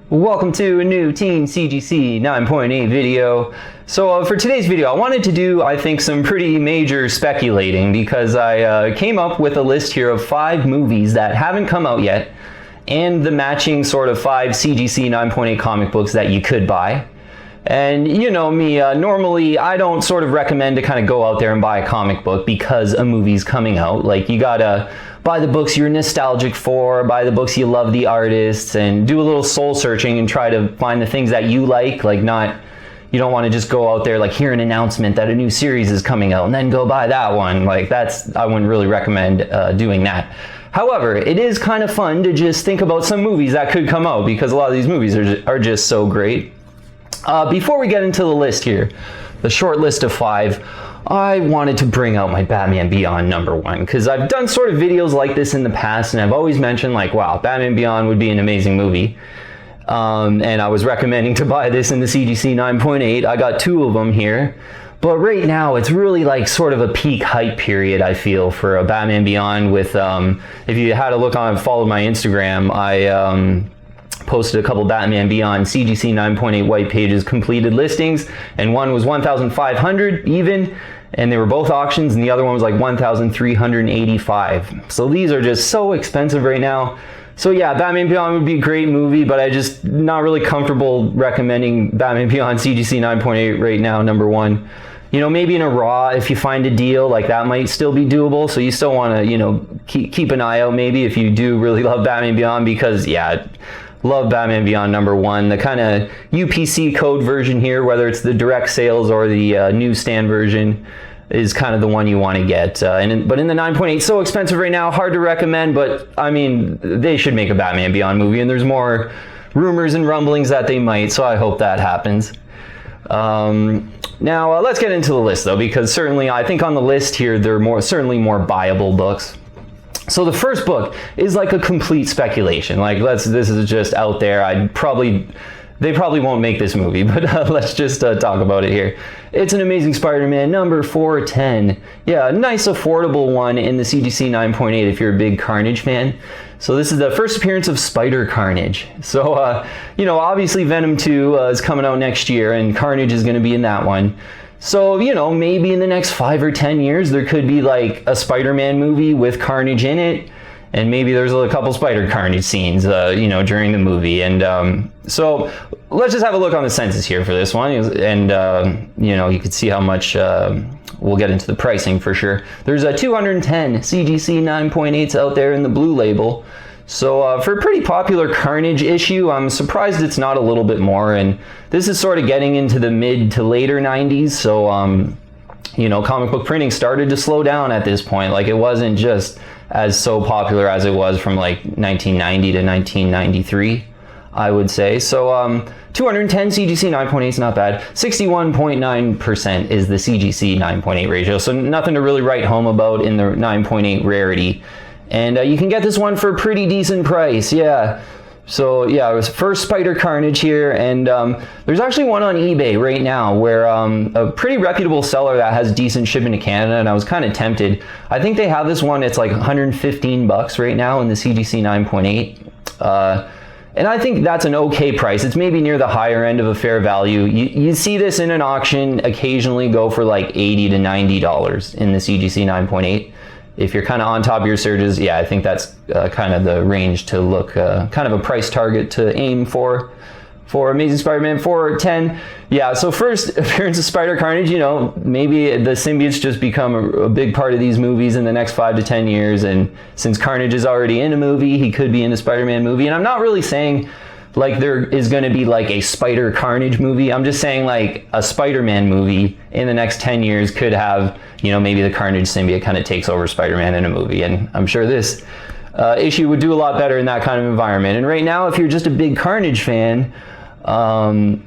Welcome to a new Team CGC 9.8 video. So for today's video, I wanted to do, I think, some pretty major speculating because I came up with a list here of 5 movies that haven't come out yet and the matching sort of 5 CGC 9.8 comic books that you could buy. And you know me, normally I don't sort of recommend to kind of go out there and buy a comic book because a movie's coming out. Like, you gotta buy the books you're nostalgic for, buy the books you love the artists, and do a little soul searching and try to find the things that you like not, you don't want to just go out there, like, hear an announcement that a new series is coming out and then go buy that one. Like, I wouldn't really recommend doing that. However, it is kind of fun to just think about some movies that could come out because a lot of these movies are just so great. Before we get into the list here, the short list of 5, I wanted to bring out my Batman Beyond #1 because I've done sort of videos like this in the past and I've always mentioned, like, wow, Batman Beyond would be an amazing movie. And I was recommending to buy this in the CGC 9.8. I got 2 of them here. But right now, it's really like sort of a peak hype period, I feel, for a Batman Beyond with, if you had a look on, followed my Instagram, I posted a couple Batman Beyond CGC 9.8 white pages completed listings, and one was 1,500 even, and they were both auctions, and the other one was like 1,385. So these are just so expensive right now. So yeah, Batman Beyond would be a great movie, but I just not really comfortable recommending Batman Beyond CGC 9.8 right now, #1. You know, maybe in a Raw, if you find a deal, like, that might still be doable. So you still want to, you know, keep an eye out maybe if you do really love Batman Beyond, because yeah, love Batman Beyond #1. The kind of UPC code version here, whether it's the direct sales or the newsstand version, is kind of the one you want to get. But in the 9.8, so expensive right now, hard to recommend, but I mean, they should make a Batman Beyond movie, and there's more rumors and rumblings that they might, so I hope that happens. Now let's get into the list though, because certainly I think on the list here, there are certainly more buyable books. So the first book is like a complete speculation. Like, this is just out there. They probably won't make this movie, but let's just talk about it here. It's an Amazing Spider-Man #410. Yeah, a nice affordable one in the CGC 9.8 if you're a big Carnage fan. So this is the first appearance of Carnage. So, you know, obviously Venom 2 is coming out next year, and Carnage is going to be in that one. So, you know, maybe in the next 5 or 10 years, there could be like a Spider-Man movie with Carnage in it. And maybe there's a couple Spider-Carnage scenes, you know, during the movie. And so let's just have a look on the census here for this one. And, you know, you can see how much, we'll get into the pricing for sure. There's 210 CGC 9.8s out there in the blue label. So for a pretty popular Carnage issue, I'm surprised it's not a little bit more. And this is sort of getting into the mid to later 90s. So, you know, comic book printing started to slow down at this point. Like, it wasn't just as so popular as it was from like 1990 to 1993, I would say. So 210 CGC 9.8 is not bad. 61.9% is the CGC 9.8 ratio. So nothing to really write home about in the 9.8 rarity. And you can get this one for a pretty decent price, yeah. So yeah, it was first Spider-Carnage here, and there's actually one on eBay right now where a pretty reputable seller that has decent shipping to Canada, and I was kind of tempted. I think they have this one, it's like 115 bucks right now in the CGC 9.8. And I think that's an okay price. It's maybe near the higher end of a fair value. You see this in an auction occasionally go for like $80 to $90 in the CGC 9.8. If you're kind of on top of your searches, yeah, I think that's kind of the range to look, kind of a price target to aim for Amazing Spider-Man 410. Yeah, so first appearance of Spider-Carnage, you know, maybe the symbiotes just become a big part of these movies in the next 5 to 10 years. And since Carnage is already in a movie, he could be in a Spider-Man movie. And I'm not really saying like there is going to be like a Spider-Carnage movie. I'm just saying like a Spider-Man movie in the next 10 years could have, you know, maybe the Carnage symbiote kind of takes over Spider-Man in a movie. And I'm sure this issue would do a lot better in that kind of environment. And right now, if you're just a big Carnage fan,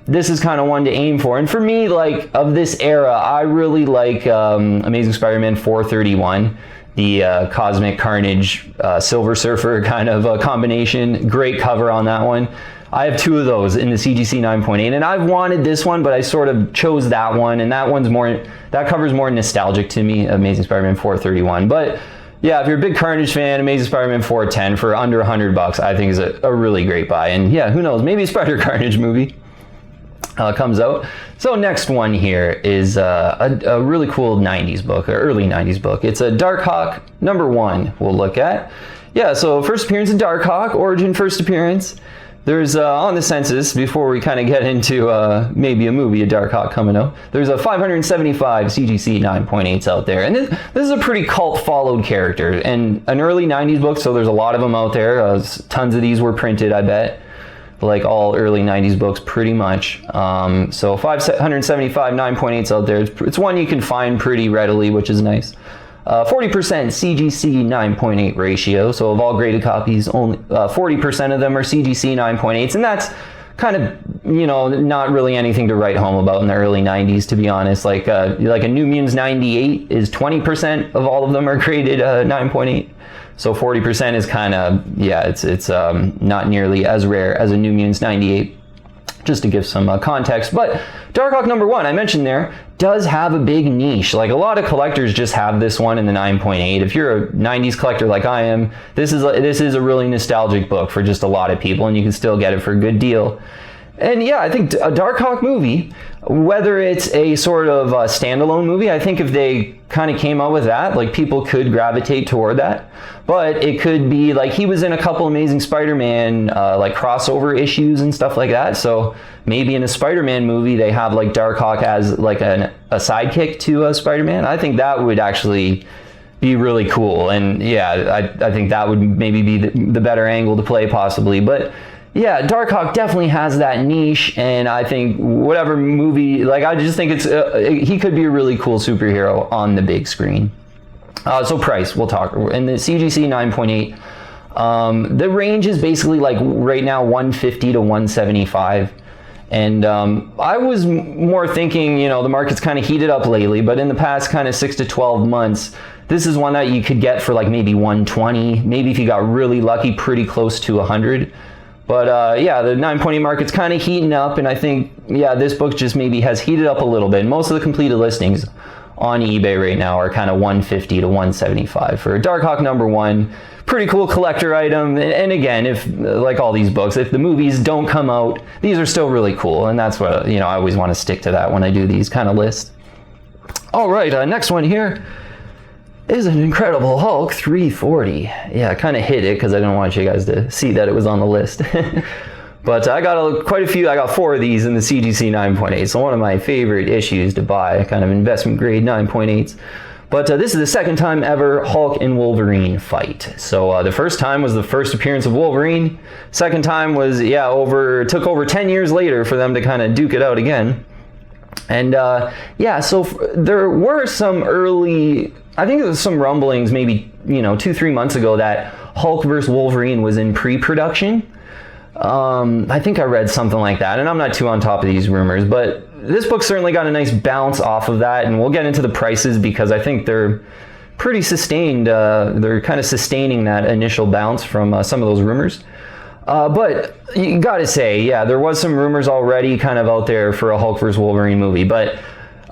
this is kind of one to aim for. And for me, like, of this era, I really like Amazing Spider-Man 431. The Cosmic Carnage Silver Surfer kind of combination. Great cover on that one. I have 2 of those in the CGC 9.8, and I've wanted this one, but I sort of chose that one, and that one's more, that cover's more nostalgic to me, Amazing Spider-Man 431. But yeah, if you're a big Carnage fan, Amazing Spider-Man 410 for under $100, I think is a really great buy. And yeah, who knows, maybe a Spider-Carnage movie comes out. So next one here is a really cool 90s book, or early 90s book. It's a Darkhawk #1 we'll look at. Yeah, so first appearance of Darkhawk, origin first appearance. There's, on the census, before we kind of get into maybe a movie of Darkhawk coming out, there's a 575 CGC 9.8s out there. And this is a pretty cult-followed character, and an early 90s book, so there's a lot of them out there. Tons of these were printed, I bet, like all early 90s books, pretty much. So 575 9.8s out there. It's one you can find pretty readily, which is nice. 40% CGC 9.8 ratio, so of all graded copies, only 40% of them are CGC 9.8s, and that's kind of, you know, not really anything to write home about in the early 90s, to be honest. Like a New Mutants 98 is 20% of all of them are graded 9.8, so 40% is kind of, yeah, it's not nearly as rare as a New Mutants 98, just to give some context. But Darkhawk #1, I mentioned there, does have a big niche. Like, a lot of collectors just have this one in the 9.8. If you're a 90s collector like I am, this is a really nostalgic book for just a lot of people, and you can still get it for a good deal. And yeah, I think a Darkhawk movie, whether it's a sort of standalone movie, I think if they kind of came out with that, like, people could gravitate toward that. But it could be like, he was in a couple Amazing Spider-Man like crossover issues and stuff like that. So maybe in a Spider-Man movie they have like Darkhawk as like a sidekick to Spider-Man. I think that would actually be really cool. And yeah, I think that would maybe be the better angle to play, possibly. But yeah, Darkhawk definitely has that niche, and I think whatever movie, like, I just think he could be a really cool superhero on the big screen. So price, we'll talk. And the CGC 9.8, the range is basically like right now 150 to 175. And I was more thinking, you know, the market's kind of heated up lately, but in the past kind of 6 to 12 months, this is one that you could get for like maybe 120, maybe if you got really lucky, pretty close to 100. But yeah, the 9.8 market's kind of heating up, and I think, yeah, this book just maybe has heated up a little bit. Most of the completed listings on eBay right now are kind of 150 to 175 for Darkhawk #1. Pretty cool collector item. And again, if, like all these books, if the movies don't come out, these are still really cool, and that's what, you know, I always want to stick to that when I do these kind of lists. All right, next one here is an Incredible Hulk 340. Yeah, I kind of hid it because I didn't want you guys to see that it was on the list. But I got quite a few. I got 4 of these in the CGC 9.8. So one of my favorite issues to buy, kind of investment grade 9.8s. But this is the second time ever Hulk and Wolverine fight. So the first time was the first appearance of Wolverine. Second time was, yeah, took over 10 years later for them to kind of duke it out again. And yeah, so there were some early, I think there was some rumblings maybe, you know, 2-3 months ago that Hulk vs. Wolverine was in pre-production. I think I read something like that, and I'm not too on top of these rumors, but this book certainly got a nice bounce off of that, and we'll get into the prices because I think they're pretty sustained. They're kind of sustaining that initial bounce from some of those rumors. But you gotta say, yeah, there was some rumors already kind of out there for a Hulk vs. Wolverine movie, but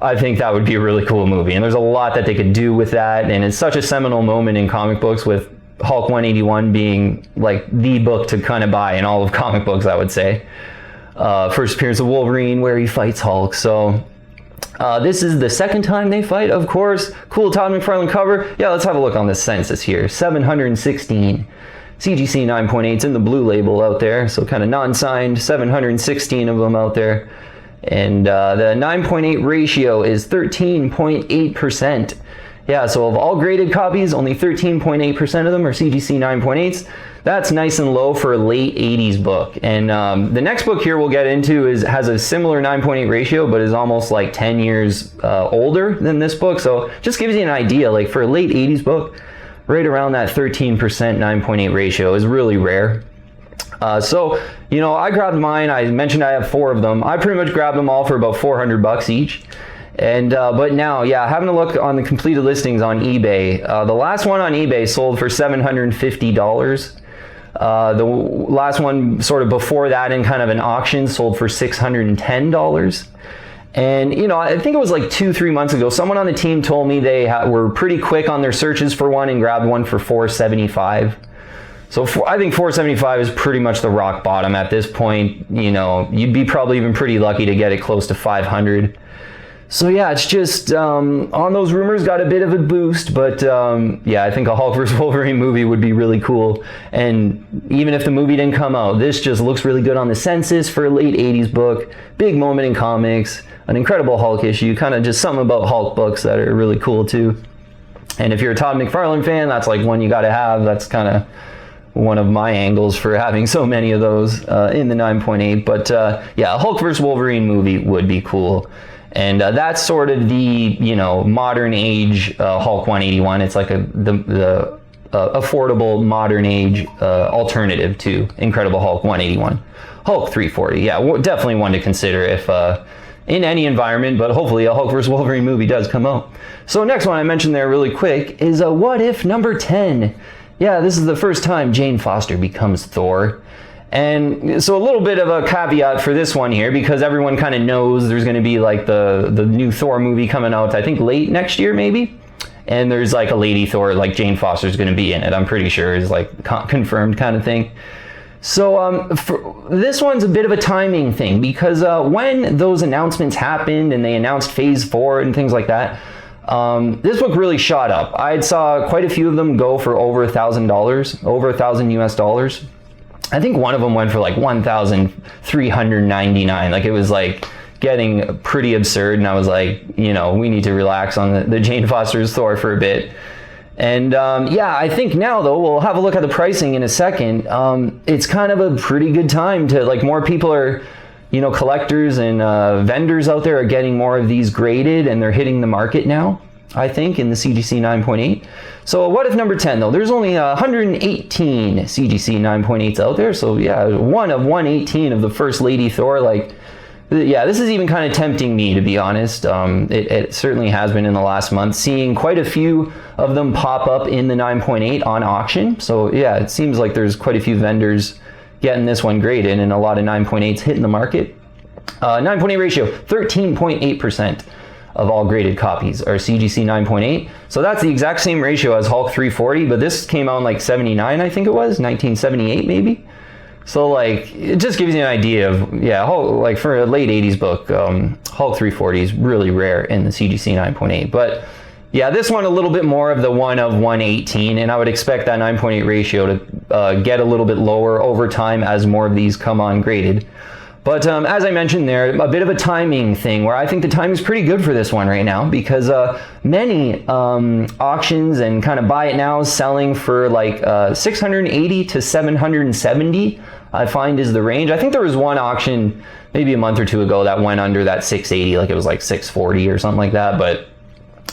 I think that would be a really cool movie, and there's a lot that they could do with that, and it's such a seminal moment in comic books, with Hulk 181 being like the book to kind of buy in all of comic books, I would say. First appearance of Wolverine where he fights Hulk. So this is the second time they fight, of course. Cool Todd McFarlane cover. Yeah, let's have a look on this census here. 716 CGC 9.8s in the blue label out there, so kind of non-signed. 716 of them out there. And the 9.8 ratio is 13.8%. Yeah, so of all graded copies, only 13.8% of them are CGC 9.8s. That's nice and low for a late 80s book. And the next book here we'll get into has a similar 9.8 ratio, but is almost like 10 years older than this book. So just gives you an idea, like for a late 80s book, right around that 13% 9.8 ratio is really rare. So, you know, I grabbed mine. I mentioned I have 4 of them. I pretty much grabbed them all for about $400 each. And but now, yeah, having a look on the completed listings on eBay, the last one on eBay sold for $750. The last one sort of before that in kind of an auction sold for $610. And, you know, I think it was like 2-3 months ago, someone on the team told me they were pretty quick on their searches for one and grabbed one for $475. So I think $475 is pretty much the rock bottom at this point. You know, you'd be probably even pretty lucky to get it close to $500. So yeah, it's just, on those rumors got a bit of a boost, but yeah, I think a Hulk vs. Wolverine movie would be really cool. And even if the movie didn't come out, this just looks really good on the census for a late 80s book. Big moment in comics, an incredible Hulk issue, kind of just something about Hulk books that are really cool too. And if you're a Todd McFarlane fan, that's like one you gotta have. That's kind of one of my angles for having so many of those in the 9.8. But yeah, a Hulk vs. Wolverine movie would be cool. And that's sort of the, you know, modern age Hulk 181. It's like the affordable modern age alternative to Incredible Hulk 181. Hulk 340, yeah, definitely one to consider if in any environment, but hopefully a Hulk vs. Wolverine movie does come out. So next one I mentioned there really quick is a What If number 10. Yeah, this is the first time Jane Foster becomes Thor. And so a little bit of a caveat for this one here, because everyone kind of knows there's going to be like the new Thor movie coming out, I think late next year maybe. And there's like a lady Thor, like Jane Foster's going to be in it, I'm pretty sure, is like confirmed kind of thing. So this one's a bit of a timing thing, because when those announcements happened and they announced Phase 4 and things like that, this book really shot up. I saw quite a few of them go for over $1,000, over $1,000 US. I think one of them went for like $1,399. Like it was like getting pretty absurd, and I was like, you know, we need to relax on the Jane Foster's Thor for a bit. And yeah, I think now though, we'll have a look at the pricing in a second. It's kind of a pretty good time to, like, more people are, you know, collectors and vendors out there are getting more of these graded, and they're hitting the market now, I think, in the CGC 9.8. So What If number 10 though, there's only 118 CGC 9.8s out there. So yeah, one of 118 of the first lady Thor. Like, yeah, this is even kind of tempting me, to be honest. It certainly has been in the last month, seeing quite a few of them pop up in the 9.8 on auction. So yeah, it seems like there's quite a few vendors getting this one graded, and a lot of 9.8s hitting the market. 9.8 ratio, 13.8% of all graded copies are CGC 9.8. So that's the exact same ratio as Hulk 340, but this came out in like 79, I think it was, 1978 maybe. So like, it just gives you an idea of, yeah, Hulk, like for a late 80s book, Hulk 340 is really rare in the CGC 9.8. But yeah, this one a little bit more of the one of 118, and I would expect that 9.8 ratio to get a little bit lower over time as more of these come on graded. But as I mentioned there, a bit of a timing thing, where I think the time is pretty good for this one right now, because many auctions and kind of buy it now selling for like 680 to 770, I find is the range. I think there was one auction maybe a month or two ago that went under that 680, like it was like 640 or something like that, but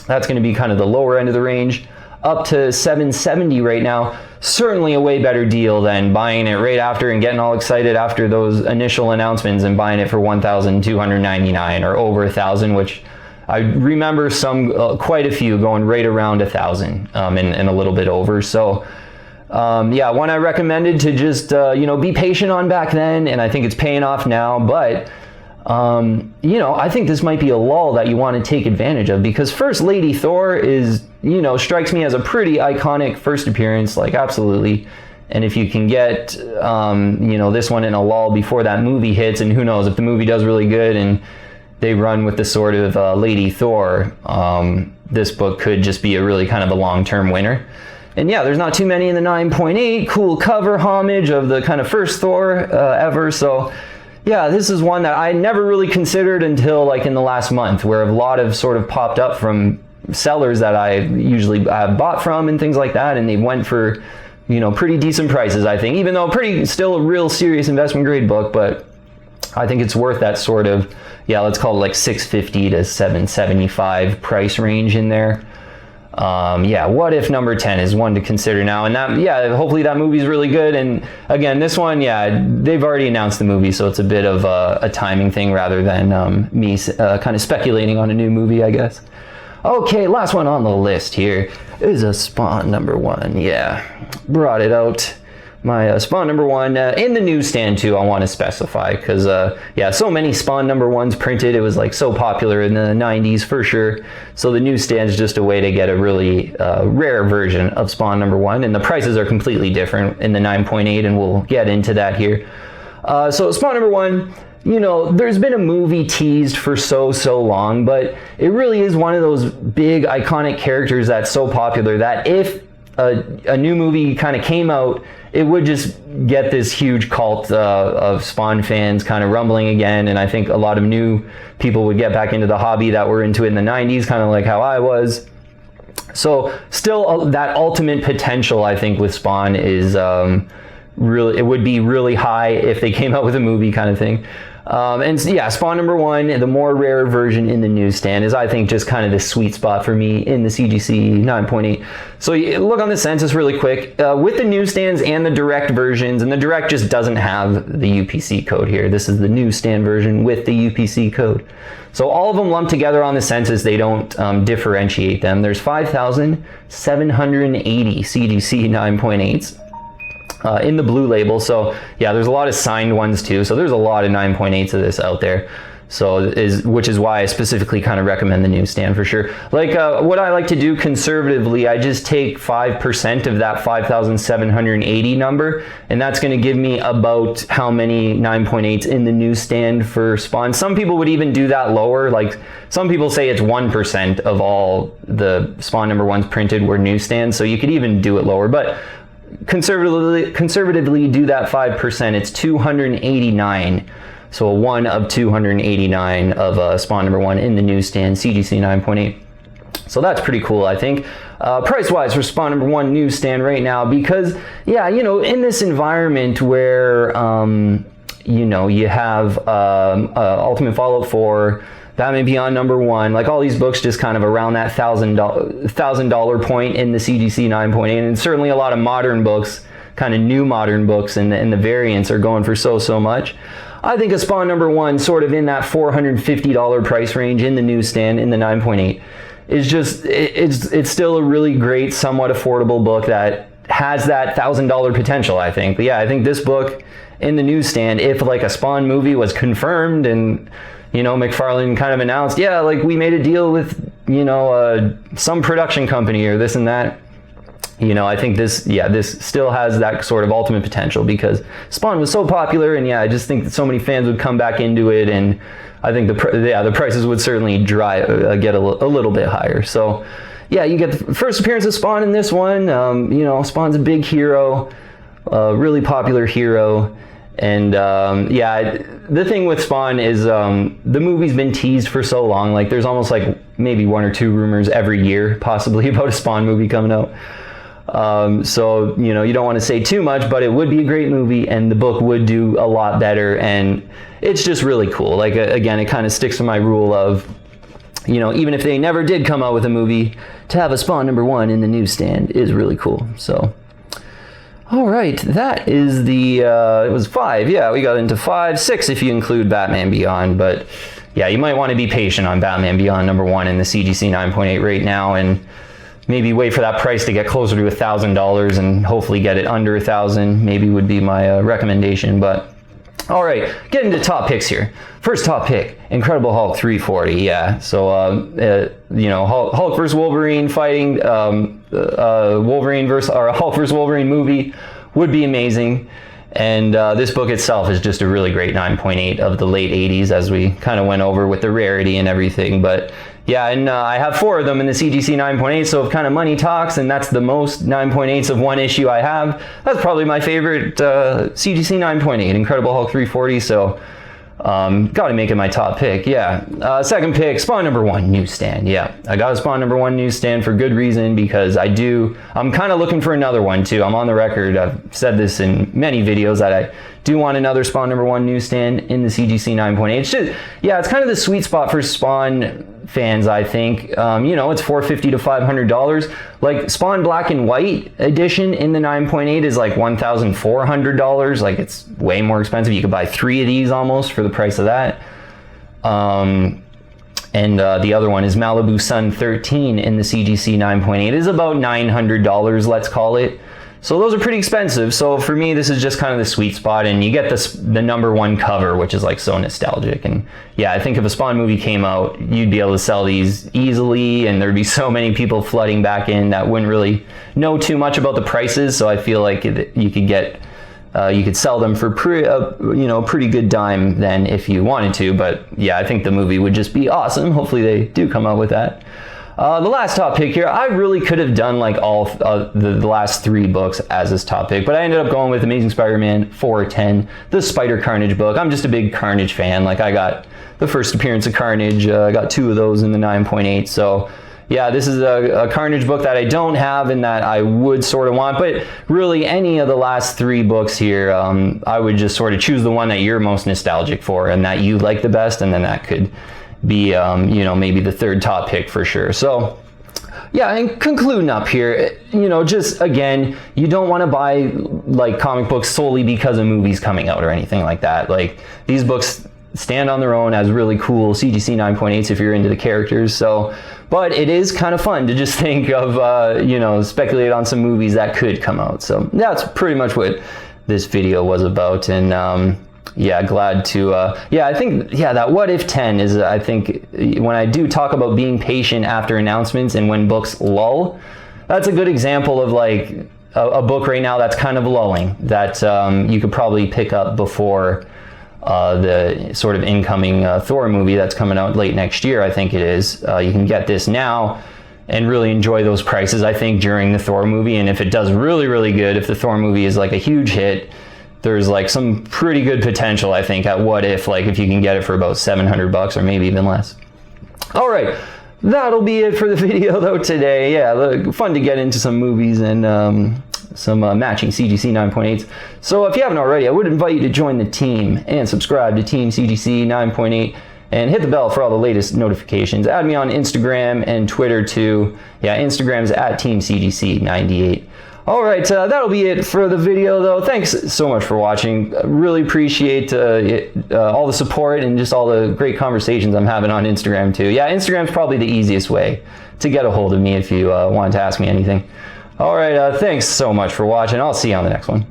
that's going to be kind of the lower end of the range. Up to 770 right now, certainly a way better deal than buying it right after and getting all excited after those initial announcements and buying it for 1,299 or over 1,000, which I remember some quite a few going right around 1,000 and a little bit over. So yeah, one I recommended to just you know, be patient on back then, and I think it's paying off now. But you know, I think this might be a lull that you want to take advantage of, because First Lady Thor is, you know, strikes me as a pretty iconic first appearance, like absolutely. And if you can get, you know, this one in a lull before that movie hits, and who knows, if the movie does really good and they run with the sort of Lady Thor, this book could just be a really kind of a long-term winner. And yeah, there's not too many in the 9.8, cool cover homage of the kind of first Thor ever. So yeah, this is one that I never really considered until like in the last month, where a lot of sort of popped up from sellers that I usually bought from and things like that, and they went for, you know, pretty decent prices, I think, even though still a real serious investment grade book. But I think it's worth that sort of, yeah, let's call it like 650 to 775 price range in there. Yeah, What If number 10 is one to consider now, and that, yeah, hopefully that movie's really good. And again, this one, yeah, they've already announced the movie, so it's a bit of a timing thing rather than me kind of speculating on a new movie, I guess. Okay, last one on the list here is a Spawn number 1. Yeah, brought it out. my Spawn #1 in the newsstand too. I want to specify because yeah, so many Spawn #1s printed. It was like so popular in the 90s for sure. So the newsstand is just a way to get a really rare version of Spawn #1, and the prices are completely different in the 9.8, and we'll get into that here. So Spawn #1. You know, there's been a movie teased for so long, but it really is one of those big iconic characters that's so popular that if a new movie kind of came out, it would just get this huge cult of Spawn fans kind of rumbling again, and I think a lot of new people would get back into the hobby that were into it in the 90s, kind of like how I was. So still that ultimate potential, I think, with Spawn is really, it would be really high if they came out with a movie kind of thing. And so, yeah, Spawn #1, the more rare version in the newsstand, is I think just kind of the sweet spot for me in the CGC 9.8. So you look on the census really quick. With the newsstands and the direct versions, and the direct just doesn't have the UPC code here. This is the newsstand version with the UPC code. So all of them lumped together on the census, they don't differentiate them. There's 5,780 CGC 9.8s. In the blue label. So yeah, there's a lot of signed ones too. So there's a lot of 9.8s of this out there. So which is why I specifically kind of recommend the newsstand for sure. Like what I like to do conservatively, I just take 5% of that 5,780 number, and that's going to give me about how many 9.8s in the newsstand for Spawn. Some people would even do that lower. Like some people say it's 1% of all the Spawn #1s printed were newsstands. So you could even do it lower, but conservatively do that 5%. It's 289. So a 1 of 289 of Spawn #1 in the newsstand, CGC 9.8. So that's pretty cool, I think. Price-wise for Spawn #1 newsstand right now, because yeah, you know, in this environment where you know, you have Ultimate Fallout 4, Batman Beyond #1, like all these books just kind of around that $1,000 point in the CGC 9.8, and certainly a lot of modern books, kind of new modern books, and the variants are going for so much. I think a Spawn #1 sort of in that $450 price range in the newsstand in the 9.8 is just, it's still a really great, somewhat affordable book that has that $1,000 potential, I think. But yeah, I think this book in the newsstand, if like a Spawn movie was confirmed and you know, McFarlane kind of announced, yeah, like we made a deal with, you know, some production company or this and that. You know, I think this, yeah, this still has that sort of ultimate potential because Spawn was so popular, and yeah, I just think that so many fans would come back into it, and I think the prices would certainly get a little bit higher. So yeah, you get the first appearance of Spawn in this one. You know, Spawn's a big hero, really popular hero. And yeah, the thing with Spawn is the movie's been teased for so long. Like there's almost like maybe 1 or 2 rumors every year possibly about a Spawn movie coming out. So you know, you don't want to say too much, but it would be a great movie and the book would do a lot better, and it's just really cool. Like again, it kind of sticks to my rule of, you know, even if they never did come out with a movie, to have a Spawn #1 in the newsstand is really cool. So all right, that is the, it was 5, yeah, we got into 5, 6 if you include Batman Beyond, but yeah, you might want to be patient on Batman Beyond #1 in the CGC 9.8 right now, and maybe wait for that price to get closer to $1,000 and hopefully get it under 1,000, maybe would be my recommendation. But all right, getting to top picks here. First top pick, Incredible Hulk 340, yeah. So, you know, Hulk versus Wolverine fighting, Wolverine versus, or Hulk versus Wolverine movie would be amazing. And this book itself is just a really great 9.8 of the late 80s, as we kind of went over with the rarity and everything. But yeah, and I have 4 of them in the CGC 9.8, so if kind of money talks, and that's the most 9.8s of one issue I have, that's probably my favorite CGC 9.8, Incredible Hulk 340, so gotta make it my top pick, yeah. Second pick, Spawn #1 newsstand, yeah. I got a Spawn #1 newsstand for good reason, because I'm kind of looking for another one too. I'm on the record, I've said this in many videos, that I do want another Spawn #1 newsstand in the CGC 9.8. It's just, yeah, it's kind of the sweet spot for Spawn fans, I think. You know, it's $450 to $500. Like Spawn Black and White edition in the 9.8 is like $1,400. Like it's way more expensive. You could buy 3 of these almost for the price of that. And the other one is Malibu Sun 13 in the CGC 9.8. It is about $900, let's call it. So those are pretty expensive. So for me, this is just kind of the sweet spot, and you get the #1 cover, which is like so nostalgic. And yeah, I think if a Spawn movie came out, you'd be able to sell these easily, and there'd be so many people flooding back in that wouldn't really know too much about the prices. So I feel like you could sell them for pretty good dime then if you wanted to. But yeah, I think the movie would just be awesome. Hopefully they do come out with that. The last top pick here, I really could have done like all the last 3 books as this top pick, but I ended up going with Amazing Spider-Man 410, the Spider Carnage book. I'm just a big Carnage fan. Like, I got the first appearance of Carnage. I got 2 of those in the 9.8. So yeah, this is a Carnage book that I don't have and that I would sort of want, but really any of the last 3 books here, I would just sort of choose the one that you're most nostalgic for and that you like the best, and then that could be maybe the 3rd top pick for sure. So yeah, and concluding up here, just again, you don't want to buy like comic books solely because a movie's coming out or anything like that. Like, these books stand on their own as really cool CGC 9.8s if you're into the characters. So, but it is kind of fun to just think of speculate on some movies that could come out. So that's pretty much what this video was about. And yeah, glad to, I think, that What If 10 is, I think, when I do talk about being patient after announcements and when books lull, that's a good example of like a book right now that's kind of lulling, that you could probably pick up before the sort of incoming Thor movie that's coming out late next year, I think it is. You can get this now and really enjoy those prices, I think, during the Thor movie. And if it does really, really good, if the Thor movie is like a huge hit, there's like some pretty good potential, I think, at What If, like if you can get it for about $700 or maybe even less. All right, that'll be it for the video though today. Yeah, fun to get into some movies and some matching CGC 9.8s. So if you haven't already, I would invite you to join the team and subscribe to Team CGC 9.8 and hit the bell for all the latest notifications. Add me on Instagram and Twitter too. Yeah, Instagram's at Team CGC 98. All right, that'll be it for the video though. Thanks so much for watching. Really appreciate all the support and just all the great conversations I'm having on Instagram too. Yeah, Instagram's probably the easiest way to get a hold of me if you want to ask me anything. All right, thanks so much for watching. I'll see you on the next one.